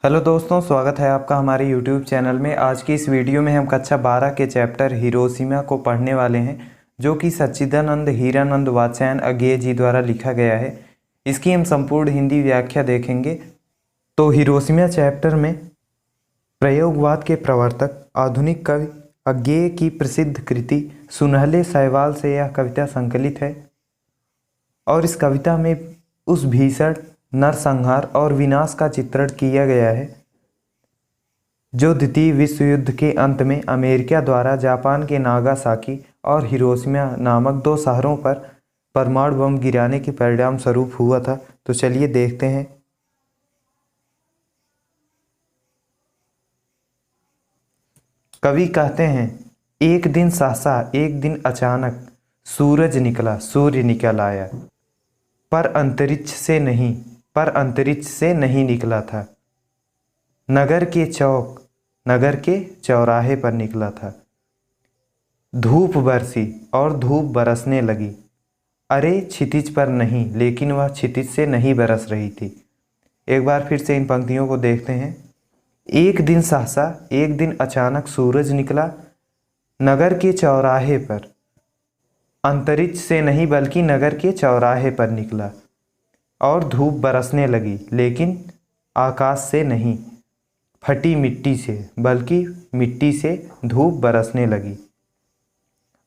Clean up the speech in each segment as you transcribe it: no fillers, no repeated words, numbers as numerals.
Hello दोस्तों, स्वागत है आपका हमारे YouTube चैनल में। आज की इस वीडियो में हम कक्षा 12 के चैप्टर हिरोशिमा को पढ़ने वाले हैं, जो कि सच्चिदानंद हीरानंद वात्स्यायन अज्ञेय जी द्वारा लिखा गया है। इसकी हम संपूर्ण हिंदी व्याख्या देखेंगे। तो हिरोशिमा चैप्टर में प्रयोगवाद के प्रवर्तक आधुनिक कवि अज्ञेय की प्रसिद्ध कृति सुनहले शैवाल से यह कविता संकलित है। और इस कविता में उस भीषण नरसंहार और विनाश का चित्रण किया गया है जो द्वितीय विश्व युद्ध के अंत में अमेरिका द्वारा जापान के नागासाकी और हिरोशिमा नामक दो शहरों पर परमाणु बम गिराने के परिणाम स्वरूप हुआ था। तो चलिए देखते हैं। कवि कहते हैं, एक दिन सहसा एक दिन अचानक सूरज निकला, सूर्य निकल आया, पर अंतरिक्ष से नहीं निकला था। नगर के चौराहे पर निकला था। धूप बरसी और धूप बरसने लगी। अरे क्षितिज पर नहीं, लेकिन वह क्षितिज से नहीं बरस रही थी। एक बार फिर से इन पंक्तियों को देखते हैं। एक दिन सहसा एक दिन अचानक सूरज निकला, नगर के चौराहे पर, अंतरिक्ष से नहीं बल्कि नगर के चौराहे पर निकला, और धूप बरसने लगी, लेकिन आकाश से नहीं, फटी मिट्टी से, बल्कि मिट्टी से धूप बरसने लगी।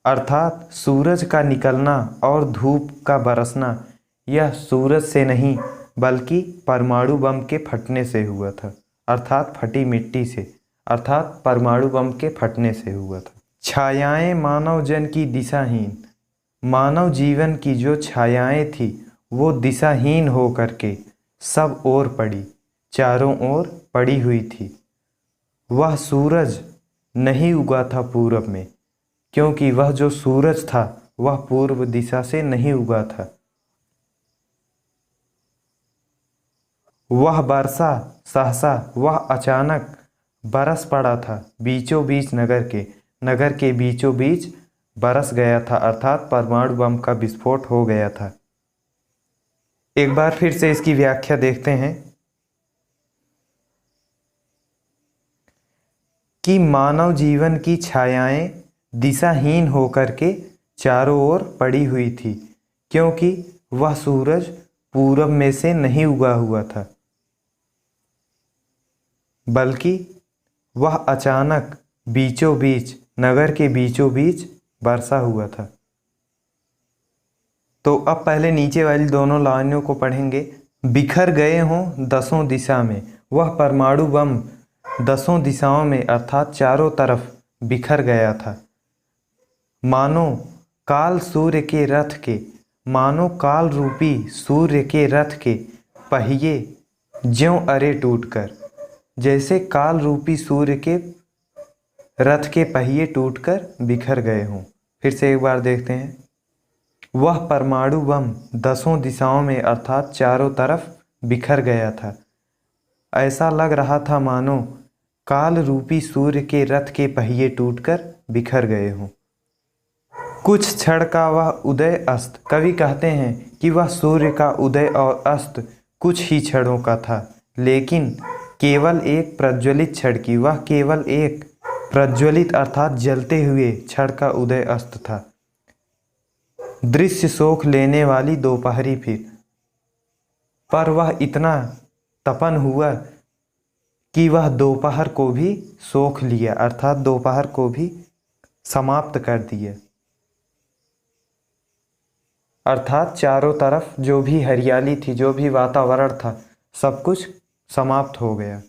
अर्थात सूरज का निकलना और धूप का बरसना यह सूरज से नहीं बल्कि परमाणु बम के फटने से हुआ था। अर्थात फटी मिट्टी से, अर्थात परमाणु बम के फटने से हुआ था। छायाएं मानव जन की दिशाहीन, मानव जीवन की जो छायाएं थी वो दिशाहीन हो करके सब ओर पड़ी, चारों ओर पड़ी हुई थी। वह सूरज नहीं उगा था पूरब में, क्योंकि वह जो सूरज था वह पूर्व दिशा से नहीं उगा था। वह बरसा सहसा, वह अचानक बरस पड़ा था बीचों बीच नगर के बीचों बीच बरस गया था। अर्थात परमाणु बम का विस्फोट हो गया था। एक बार फिर से इसकी व्याख्या देखते हैं कि मानव जीवन की छायाएं दिशाहीन होकर के चारों ओर पड़ी हुई थी, क्योंकि वह सूरज पूरब में से नहीं उगा हुआ था, बल्कि वह अचानक बीचों बीच नगर के बीचों बीच बरसा हुआ था। तो अब पहले नीचे वाली दोनों लाइनों को पढ़ेंगे। बिखर गए हों दसों दिशा में, वह परमाणु बम दसों दिशाओं में अर्थात चारों तरफ बिखर गया था। मानो काल रूपी सूर्य के रथ के पहिए ज्यों अरे टूटकर, जैसे काल रूपी सूर्य के रथ के पहिए टूटकर बिखर गए हों। फिर से एक बार देखते हैं। वह परमाणु बम दसों दिशाओं में अर्थात चारों तरफ बिखर गया था। ऐसा लग रहा था मानो काल रूपी सूर्य के रथ के पहिए टूटकर बिखर गए हों। कुछ क्षण का वह उदय अस्त, कवि कहते हैं कि वह सूर्य का उदय और अस्त कुछ ही क्षणों का था, लेकिन केवल एक प्रज्वलित क्षण की, वह केवल एक प्रज्वलित अर्थात जलते हुए क्षण का उदय अस्त था। दृश्य सोख लेने वाली दोपहरी फिर, पर वह इतना तपन हुआ कि वह दोपहर को भी सोख लिया, अर्थात दोपहर को भी समाप्त कर दिया। अर्थात चारों तरफ जो भी हरियाली थी, जो भी वातावरण था, सब कुछ समाप्त हो गया।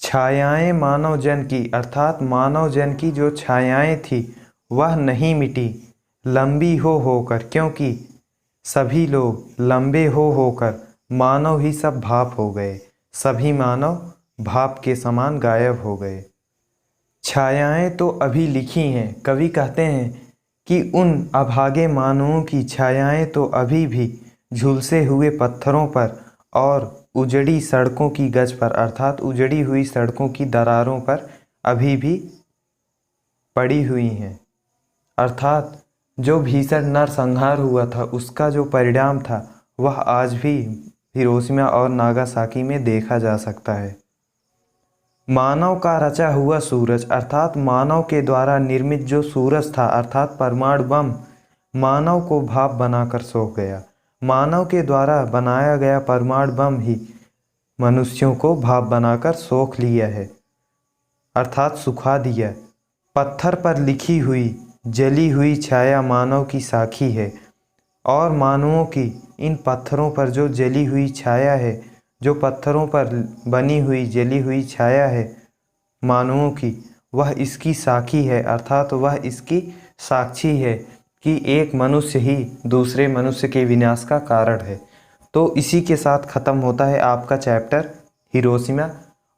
छायाएं मानव जन की, अर्थात मानव जन की जो छायाएं थी वह नहीं मिटी लंबी होकर, क्योंकि सभी लोग लंबे होकर मानव ही सब भाप हो गए, सभी मानव भाप के समान गायब हो गए। छायाएं तो अभी लिखी हैं, कवि कहते हैं कि उन अभागे मानवों की छायाएं तो अभी भी झुलसे हुए पत्थरों पर और उजड़ी सड़कों की गज पर, अर्थात उजड़ी हुई सड़कों की दरारों पर अभी भी पड़ी हुई हैं। अर्थात जो भीषण नरसंहार हुआ था उसका जो परिणाम था वह आज भी हिरोशिमा और नागासाकी में देखा जा सकता है। मानव का रचा हुआ सूरज अर्थात मानव के द्वारा निर्मित जो सूरज था अर्थात परमाणु बम मानव को भाप बनाकर सोख गया। मानव के द्वारा बनाया गया परमाणु बम ही मनुष्यों को भाप बनाकर सोख लिया है अर्थात सुखा दिया। पत्थर पर लिखी हुई जली हुई छाया मानव की साखी है और मानवों की इन पत्थरों पर जो जली हुई छाया है, जो पत्थरों पर बनी हुई जली हुई छाया है मानवों की, वह इसकी साखी है अर्थात वह इसकी साक्षी है कि एक मनुष्य ही दूसरे मनुष्य के विनाश का कारण है। तो इसी के साथ ख़त्म होता है आपका चैप्टर हिरोशिमा।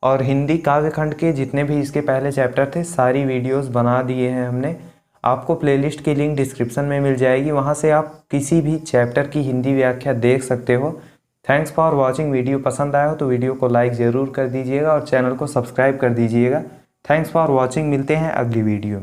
और हिंदी काव्यखंड के जितने भी इसके पहले चैप्टर थे सारी वीडियोस बना दिए हैं हमने। आपको प्लेलिस्ट की लिंक डिस्क्रिप्शन में मिल जाएगी, वहाँ से आप किसी भी चैप्टर की हिंदी व्याख्या देख सकते हो। Thanks for watching. वीडियो पसंद आया हो तो वीडियो को लाइक ज़रूर कर दीजिएगा और चैनल को सब्सक्राइब कर दीजिएगा। Thanks for watching. मिलते हैं अगली वीडियो में।